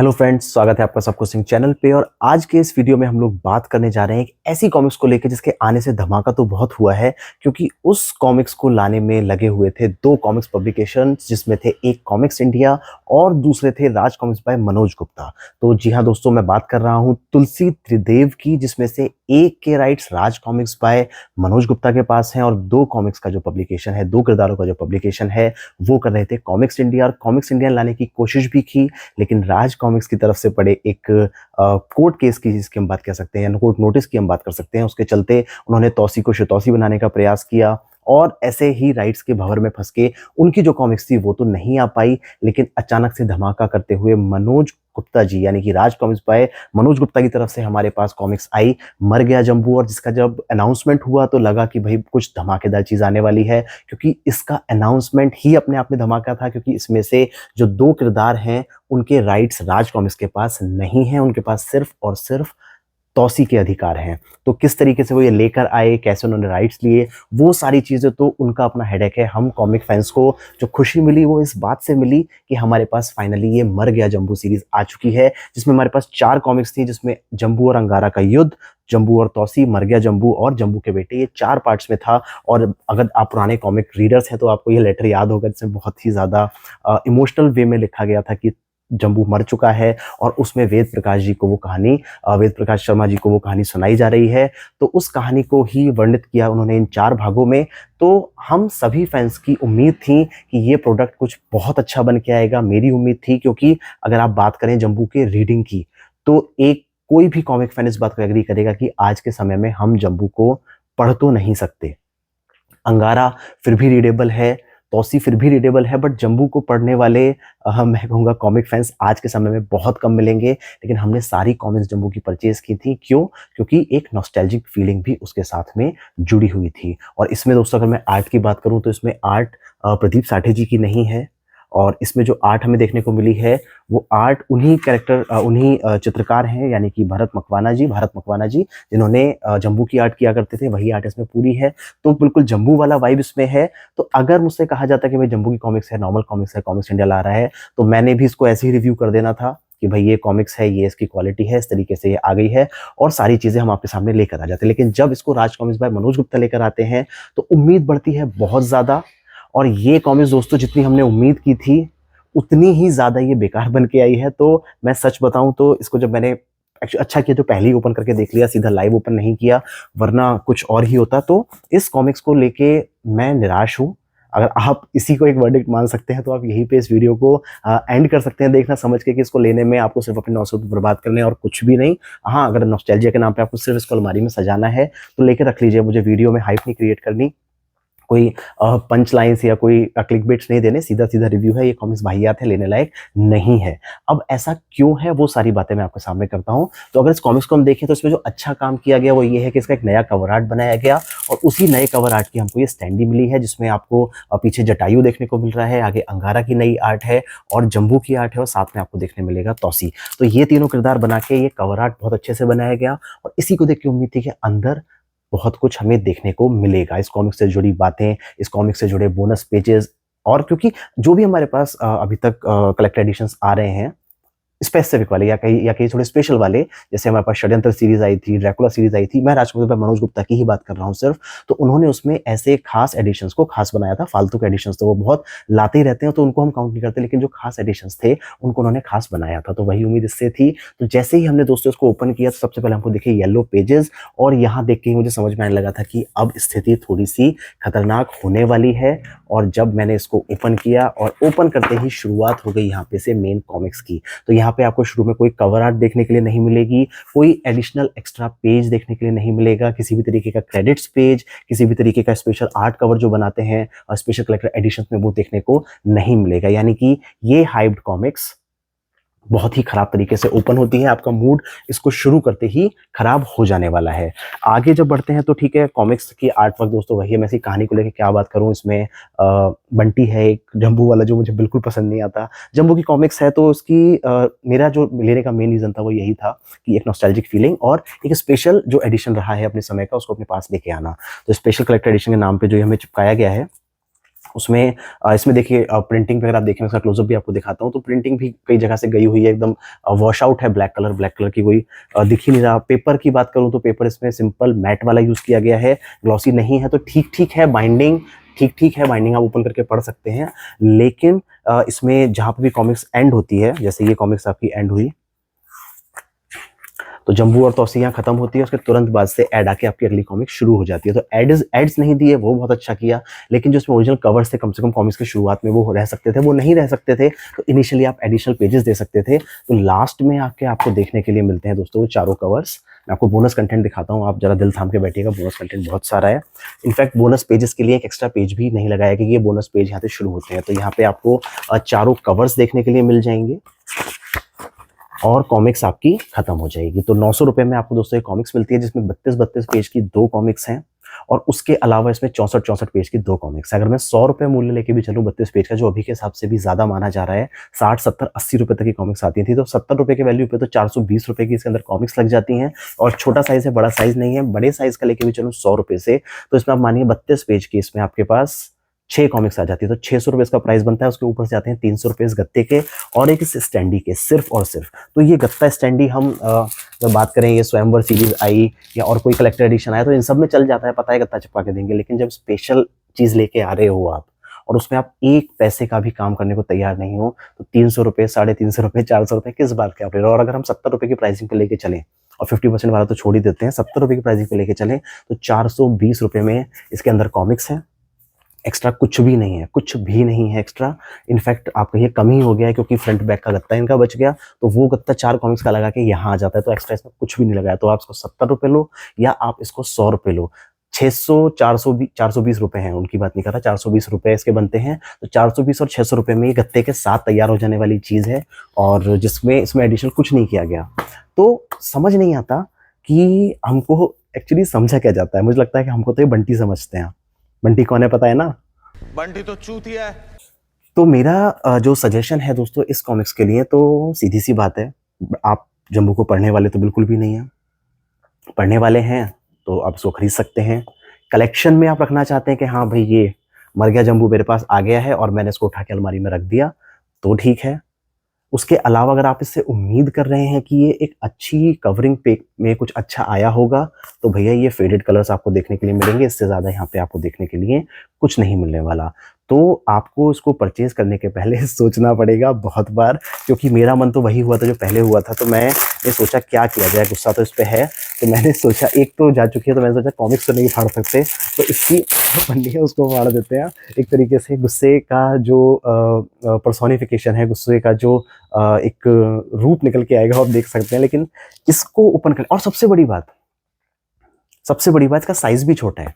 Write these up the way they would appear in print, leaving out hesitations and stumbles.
Hello friends, स्वागत है आपका सबको सिंह चैनल पे। और आज के इस वीडियो में हम लोग बात करने जा रहे हैं एक ऐसी कॉमिक्स को लेकर जिसके आने से धमाका तो बहुत हुआ है, क्योंकि उस कॉमिक्स को लाने में लगे हुए थे दो कॉमिक्स पब्लिकेशंस, जिसमें थे एक कॉमिक्स इंडिया और दूसरे थे राज कॉमिक्स बाय मनोज गुप्ता। तो जी हाँ दोस्तों, मैं बात कर रहा हूँ तुलसी त्रिदेव की, जिसमें से एक के राइट्स राज कॉमिक्स बाय मनोज गुप्ता के पास हैं और दो कॉमिक्स का जो पब्लिकेशन है, दो किरदारों का जो पब्लिकेशन है, वो कर रहे थे कॉमिक्स इंडिया। और कॉमिक्स इंडिया लाने की कोशिश भी की, लेकिन राज कॉमिक्स की तरफ से पड़े एक कोर्ट केस की, जिसकी हम बात कर सकते हैं, या कोर्ट नोटिस की हम बात कर सकते हैं, उसके चलते उन्होंने तौसी को शितौसी बनाने का प्रयास किया और ऐसे ही राइट्स के भंवर में फंस के उनकी जो कॉमिक्स थी वो तो नहीं आ पाई। लेकिन अचानक से धमाका करते हुए मनोज गुप्ता जी, यानी कि राज कॉमिक्स बाय मनोज गुप्ता की तरफ से हमारे पास कॉमिक्स आई मर गया जंबू। और जिसका जब अनाउंसमेंट हुआ तो लगा कि भाई कुछ धमाकेदार चीज आने वाली है, क्योंकि इसका अनाउंसमेंट ही अपने आप में धमाका था। क्योंकि इसमें से जो दो किरदार हैं उनके राइट्स राज कॉमिक्स के पास नहीं हैं, उनके पास सिर्फ और सिर्फ तौसी के अधिकार हैं। तो किस तरीके से वो ये लेकर आए, कैसे उन्होंने राइट्स लिए, वो सारी चीज़ें तो उनका अपना हेडेक है। हम कॉमिक फैंस को जो खुशी मिली वो इस बात से मिली कि हमारे पास फाइनली ये मर गया जंबू सीरीज आ चुकी है, जिसमें हमारे पास 4 कॉमिक्स थी, जिसमें जंबू और अंगारा का युद्ध, जंबू और तौसी, मर गया जंबू और जंबू के बेटे, ये 4 पार्ट्स में था। और अगर आप पुराने कॉमिक रीडर्स हैं तो आपको ये लेटर याद होगा, जिसमें बहुत ही ज़्यादा इमोशनल वे में लिखा गया था कि जंबू मर चुका है और उसमें वेद प्रकाश जी को वो कहानी, वेद प्रकाश शर्मा जी को वो कहानी सुनाई जा रही है। तो उस कहानी को ही वर्णित किया उन्होंने इन 4 भागों में। तो हम सभी फैंस की उम्मीद थी कि ये प्रोडक्ट कुछ बहुत अच्छा बन के आएगा, मेरी उम्मीद थी। क्योंकि अगर आप बात करें जंबू के रीडिंग की, तो एक कोई भी कॉमिक फैन इस बात को एग्री करेगा कि आज के समय में हम जंबू को पढ़ तो नहीं सकते। अंगारा फिर भी रीडेबल है, तौसी फिर भी रीडेबल है, बट जंबू को पढ़ने वाले मैं कहूँगा कॉमिक फैंस आज के समय में बहुत कम मिलेंगे। लेकिन हमने सारी कॉमिक्स जंबू की परचेज की थी। क्यों? क्योंकि एक नॉस्टैल्जिक फीलिंग भी उसके साथ में जुड़ी हुई थी। और इसमें दोस्तों अगर मैं आर्ट की बात करूँ तो इसमें आर्ट प्रदीप साठे जी की नहीं है, और इसमें जो आर्ट हमें देखने को मिली है वो आर्ट उन्हीं चित्रकार हैं, यानी कि भारत मकवाना जी, जिन्होंने जंबू की आर्ट किया करते थे, वही आर्ट इसमें पूरी है। तो बिल्कुल जंबू वाला वाइब इसमें है। तो अगर मुझसे कहा जाता है कि भाई जंबू की कॉमिक्स है, नॉर्मल कॉमिक्स है, कॉमिक्स इंडिया ला रहा है, तो मैंने भी इसको ऐसे ही रिव्यू कर देना था कि भाई ये कॉमिक्स है, ये इसकी क्वालिटी है, इस तरीके से ये आ गई है, और सारी चीजें हम आपके सामने लेकर आ जाते हैं। लेकिन जब इसको राज कॉमिक्स बाय मनोज गुप्ता लेकर आते हैं तो उम्मीद बढ़ती है बहुत ज्यादा। और ये कॉमिक्स दोस्तों जितनी हमने उम्मीद की थी उतनी ही ज़्यादा ये बेकार बन के आई है। तो मैं सच बताऊं तो इसको जब मैंने अच्छा किया जो पहले ही ओपन करके देख लिया, सीधा लाइव ओपन नहीं किया, वरना कुछ और ही होता। तो इस कॉमिक्स को लेके मैं निराश हूँ। अगर आप इसी को एक वर्डिक्ट मान सकते हैं तो आप यहीं पे इस वीडियो को एंड कर सकते हैं, देखना समझ के कि इसको लेने में आपको सिर्फ अपने 900 बर्बाद करने और कुछ भी नहीं। हाँ, अगर नॉस्टैल्जिया के नाम पे आपको सिर्फ इसको अलमारी में सजाना है तो लेके रख लीजिए, मुझे वीडियो में हाइप नहीं क्रिएट करनी, कोई पंच लाइन्स या कोई क्लिक बिट्स नहीं देने, सीधा सीधा रिव्यू है, ये कॉमिक्स वाहियात है, लेने लायक नहीं है। अब ऐसा क्यों है वो सारी बातें मैं आपके सामने करता हूँ। तो अगर इस कॉमिक्स को हम देखें तो इसमें जो अच्छा काम किया गया वो ये है कि इसका एक नया कवर आर्ट बनाया गया, और उसी नए कवर आर्ट की हमको ये स्टैंडी मिली है, जिसमें आपको पीछे जटायु देखने को मिल रहा है, आगे अंगारा की नई आर्ट है और जंबू की आर्ट है, और साथ में आपको देखने मिलेगा तौसी। तो ये तीनों किरदार बना के ये कवर आर्ट बहुत अच्छे से बनाया गया, और इसी को देख के उम्मीद थी कि अंदर बहुत कुछ हमें देखने को मिलेगा, इस कॉमिक से जुड़ी बातें, इस कॉमिक से जुड़े बोनस पेजेस। और क्योंकि जो भी हमारे पास अभी तक कलेक्टर एडिशंस आ रहे हैं, स्पेसिफिक वाले या कहीं थोड़े स्पेशल वाले, जैसे हमारे पास षड्यंत्र सीरीज आई थी, ड्रैकुला सीरीज आई थी, मैं राजकुमार पर मनोज गुप्ता की ही बात कर रहा हूँ सिर्फ। तो उन्होंने उसमें ऐसे खास एडिशंस को खास बनाया था। फालतू के एडिशंस तो वो बहुत लाते ही रहते हैं, तो उनको हम काउंट नहीं करते, लेकिन जो खास एडिशंस थे उनको उन्होंने खास बनाया था, तो वही उम्मीद इससे थी। तो जैसे ही हमने दोस्तों इसको ओपन किया तो सबसे पहले हमको दिखे येलो पेजेस, और यहाँ देख के ही मुझे समझ में आने लगा था कि अब स्थिति थोड़ी सी खतरनाक होने वाली है। और जब मैंने इसको ओपन किया और ओपन करते ही शुरुआत हो गई यहाँ पे से मेन कॉमिक्स की। तो यहाँ पे आपको शुरू में कोई कवर आर्ट देखने के लिए नहीं मिलेगी, कोई एडिशनल एक्स्ट्रा पेज देखने के लिए नहीं मिलेगा, किसी भी तरीके का क्रेडिट्स पेज, किसी भी तरीके का स्पेशल आर्ट कवर जो बनाते हैं और स्पेशल कलेक्टर एडिशन में वो देखने को नहीं मिलेगा। यानी कि ये हाइप्ड कॉमिक्स बहुत ही खराब तरीके से ओपन होती है, आपका मूड इसको शुरू करते ही खराब हो जाने वाला है। आगे जब बढ़ते हैं तो ठीक है, कॉमिक्स की आर्ट वर्क दोस्तों वही है। मैं इसी कहानी को लेकर क्या बात करूं, इसमें बंटी है एक जंबू वाला जो मुझे बिल्कुल पसंद नहीं आता। जंबू की कॉमिक्स है तो उसकी मेरा जो लेने का मेन रीजन था वो यही था कि एक नॉस्टैल्जिक फीलिंग और एक स्पेशल जो एडिशन रहा है अपने समय का उसको अपने पास लेके आना। तो स्पेशल कलेक्टर एडिशन के नाम पे जो हमें चिपकाया गया है उसमें इसमें देखिए प्रिंटिंग पे अगर आप देखें, उसका क्लोजअप भी आपको दिखाता हूँ, तो प्रिंटिंग भी कई जगह से गई हुई है, एकदम वॉश आउट है, ब्लैक कलर की कोई दिख ही नहीं रहा। पेपर की बात करूँ तो पेपर इसमें सिंपल मैट वाला यूज़ किया गया है, ग्लॉसी नहीं है, तो ठीक ठीक है। बाइंडिंग ठीक ठीक है, बाइंडिंग आप ओपन करके पढ़ सकते हैं। लेकिन इसमें जहाँ पे भी कॉमिक्स एंड होती है, जैसे ये कॉमिक्स आपकी एंड हुई, तो जम्बू और तौसीया खत्म होती है, उसके तुरंत बाद से ऐड आके आपकी अगली कॉमिक शुरू हो जाती है। तो एड्स नहीं दिए, वो बहुत अच्छा किया। लेकिन जो इसमें ओरिजिनल कवर्स थे, कम से कम कॉमिक्स की शुरुआत में वो रह सकते थे, वो नहीं रह सकते थे। तो इनिशियली आप एडिशनल पेजेस दे सकते थे। तो लास्ट में आके आपको देखने के लिए मिलते हैं दोस्तों वो चारों कवर्स। मैं आपको बोनस कंटेंट दिखाता हूँ, आप जरा दिल थाम के बैठिएगा, बोनस कंटेंट बहुत सारा है। इनफैक्ट बोनस पेजेस के लिए एक एक्स्ट्रा पेज भी नहीं लगाया कि ये बोनस पेज यहाँ से शुरू होते हैं। तो यहाँ पे आपको चारों कवर्स देखने के लिए मिल जाएंगे और कॉमिक्स आपकी खत्म हो जाएगी। तो 900 रुपये में आपको दोस्तों ये कॉमिक्स मिलती है, जिसमें 32 पेज की 2 कॉमिक्स हैं और उसके अलावा इसमें 64 पेज की 2 कॉमिक्स है। अगर मैं 100 रुपये मूल्य लेके भी चलूँ 32 पेज का, जो अभी के हिसाब से भी ज़्यादा माना जा रहा है, 60, 70, 80 रुपये तक की कॉमिक्स आती थी, तो 70 रुपये के वैल्यू पे तो 420 रुपये की इसके अंदर कॉमिक्स लग जाती हैं। और छोटा साइज़ है, बड़ा साइज़ नहीं है। बड़े साइज़ का लेके भी चलूँ 100 रुपये से, तो इसमें आप मानिए 32 पेज की इसमें आपके पास 6 कॉमिक्स आ जाती है। तो 600 रुपये इसका प्राइस बनता है। उसके ऊपर से आते हैं 300 रुपये इस गत्ते के और एक इस स्टैंडी के, सिर्फ और सिर्फ। तो ये गत्ता स्टैंडी हम जब बात करें, ये स्वयंवर सीरीज आई या और कोई कलेक्टर एडिशन आया, तो इन सब में चल जाता है, पता है गत्ता चिपका के देंगे। लेकिन जब स्पेशल चीज़ लेके आ रहे हो आप और उसमें आप एक पैसे का भी काम करने को तैयार नहीं हो, तो 300 रुपये, 350 रुपये, 400 रुपये किस बात के आप ले रहे हो। और अगर हम 70 रुपये की प्राइसिंग पे लेके चलें, और 50% वाला तो छोड़ ही देते हैं, 70 रुपये की प्राइसिंग पे लेके चलें, तो 420 रुपये में इसके अंदर कॉमिक्स हैं। एक्स्ट्रा कुछ भी नहीं है, कुछ भी नहीं है एक्स्ट्रा। इनफैक्ट आपका ये कम ही हो गया है, क्योंकि फ्रंट बैक का गत्ता इनका बच गया, तो वो गत्ता 4 कॉमिक्स का लगा के यहाँ आ जाता है। तो एक्स्ट्रा इसमें कुछ भी नहीं लगाया। तो आप इसको 70 रुपये लो या आप इसको 100 रुपये लो। 600, 420 रुपये हैं, उनकी बात नहीं कर रहा, 420 रुपये इसके बनते हैं। तो 420 और 600 रुपये में ये गत्ते के साथ तैयार हो जाने वाली चीज़ है, और जिसमें इसमें एडिशनल कुछ नहीं किया गया। तो समझ नहीं आता कि हमको एक्चुअली समझा क्या जाता है। मुझे लगता है कि हमको तो ये बंटी समझते हैं। बंटी कौन है पता है ना? बंटी तो चूतिया है। तो मेरा जो सजेशन है दोस्तों इस कॉमिक्स के लिए, तो सीधी सी बात है, आप जम्बू को पढ़ने वाले तो बिल्कुल भी नहीं हैं। पढ़ने वाले हैं तो आप इसको खरीद सकते हैं। कलेक्शन में आप रखना चाहते हैं कि हाँ भाई, ये मर गया जम्बू मेरे पास आ गया है और मैंने इसको उठा के अलमारी में रख दिया, तो ठीक है। उसके अलावा अगर आप इससे उम्मीद कर रहे हैं कि ये एक अच्छी कवरिंग पे में कुछ अच्छा आया होगा, तो भैया ये फेडेड कलर्स आपको देखने के लिए मिलेंगे। इससे ज़्यादा यहाँ पे आपको देखने के लिए कुछ नहीं मिलने वाला। तो आपको इसको परचेज़ करने के पहले सोचना पड़ेगा बहुत बार, क्योंकि मेरा मन तो वही हुआ था जो पहले हुआ था। तो मैंने सोचा क्या किया जाए, गुस्सा तो इस पे है। तो मैंने सोचा, एक तो जा चुकी है, तो मैंने सोचा कॉमिक्स तो नहीं फाड़ सकते, तो इसकी पन्नी है उसको फाड़ देते हैं। एक तरीके से गुस्से का जो पर्सोनिफिकेशन है, गुस्से का जो एक रूप निकल के आएगा, आप देख सकते हैं। लेकिन इसको ओपन कर, और सबसे बड़ी बात इसका साइज भी छोटा है।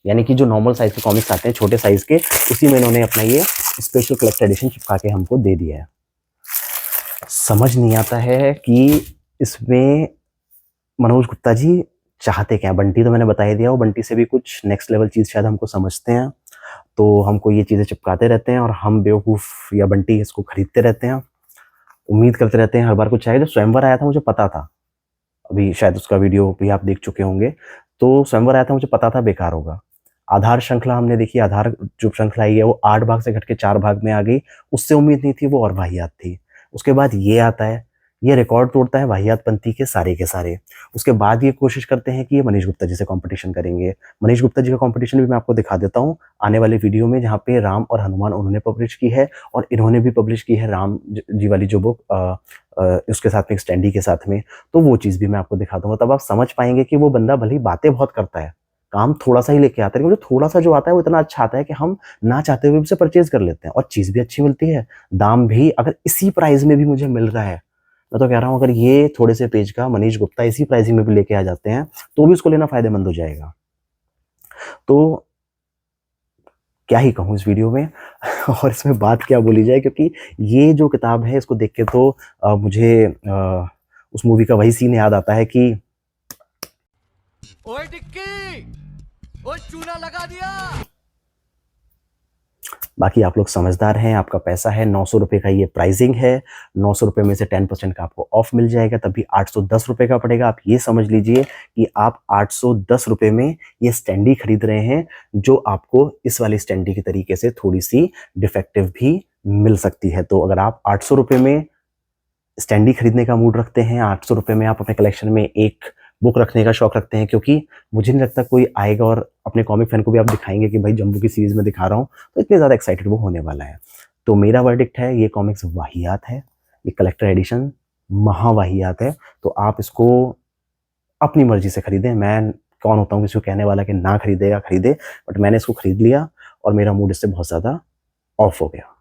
यानी कि जो नॉर्मल साइज के कॉमिक्स आते हैं छोटे साइज के, उसी में इन्होंने अपना ये स्पेशल कलेक्टर एडिशन चिपका के हमको दे दिया है। समझ नहीं आता है कि इसमें मनोज गुप्ता जी चाहते क्या। बंटी तो मैंने बता ही दिया, वो बंटी से भी कुछ नेक्स्ट लेवल चीज़ शायद हमको समझते हैं, तो हमको ये चीज़ें चिपकाते रहते हैं और हम बेवकूफ़ या बंटी इसको खरीदते रहते हैं, उम्मीद करते रहते हैं हर बार कुछ आए। जब स्वयंवर आया था मुझे पता था, अभी शायद उसका वीडियो भी आप देख चुके होंगे, तो स्वयंवर आया था मुझे पता था बेकार होगा। आधार श्रृंखला हमने देखी, आधार जो श्रृंखला आई है वो 8 भाग से घट के 4 भाग में आ गई, उससे उम्मीद नहीं थी, वो और वाहियात थी। उसके बाद ये आता है, ये रिकॉर्ड तोड़ता है वाहियातपंती के सारे। उसके बाद ये कोशिश करते हैं कि ये मनीष गुप्ता जी से कॉम्पिटिशन करेंगे। मनीष गुप्ता जी का कॉम्पिटिशन भी मैं आपको दिखा देता हूँ आने वाले वीडियो में, जहाँ पे राम और हनुमान उन्होंने पब्लिश की है, और इन्होंने भी पब्लिश की है राम जी वाली जो बुक, उसके साथ में एक स्टैंडी के साथ में। तो वो चीज़ भी मैं आपको दिखा दूंगा, तब आप समझ पाएंगे कि वो बंदा भले ही बातें बहुत करता है, काम थोड़ा सा ही लेके आता है, लेकिन जो थोड़ा सा जो आता है वो इतना अच्छा आता है कि हम ना चाहते हुए भी उसे परचेज कर लेते हैं, और चीज़ भी अच्छी मिलती है। दाम भी अगर इसी प्राइस में भी मुझे मिल रहा है, मैं तो कह रहा हूँ अगर ये थोड़े से पेज का मनीष गुप्ता इसी प्राइसिंग में भी लेके आ जाते हैं, तो भी उसको लेना फायदेमंद हो जाएगा। तो क्या ही कहूँ इस वीडियो में और इसमें बात क्या बोली जाए, क्योंकि ये जो किताब है इसको देख के तो मुझे उस मूवी का वही सीन याद आता है कि ओए टिक्की, ओए चूना लगा दिया। बाकी आप लोग समझदार हैं, आपका पैसा है, 900 रुपये का ये प्राइसिंग है, 900 रुपये में से 10% का आपको ऑफ मिल जाएगा, तब भी 810 रुपये का पड़ेगा। आप ये समझ लीजिए कि आप 810 रुपये में ये स्टैंडी खरीद रहे हैं, जो आपको इस वाली स्टैंडी के तरीके से थोड़ी सी डिफेक्टिव भी मिल सकती है। तो अगर आप 800 रुपये में स्टैंडी खरीदने का मूड रखते हैं, 800 रुपये में आप अपने कलेक्शन में एक बुक रखने का शौक रखते हैं, क्योंकि मुझे नहीं लगता कोई आएगा और अपने कॉमिक फैन को भी आप दिखाएंगे कि भाई जंबू की सीरीज में दिखा रहा हूँ, तो इतने ज़्यादा एक्साइटेड वो होने वाला है। तो मेरा वर्डिक्ट है, ये कॉमिक्स वाहियात है, ये कलेक्टर एडिशन महावाहियात है। तो आप इसको अपनी मर्जी से खरीदें। मैं कौन होता हूँ किसी को कहने वाला कि ना खरीदेगा खरीदे, बट मैंने इसको खरीद लिया और मेरा मूड इससे बहुत ज़्यादा ऑफ हो गया।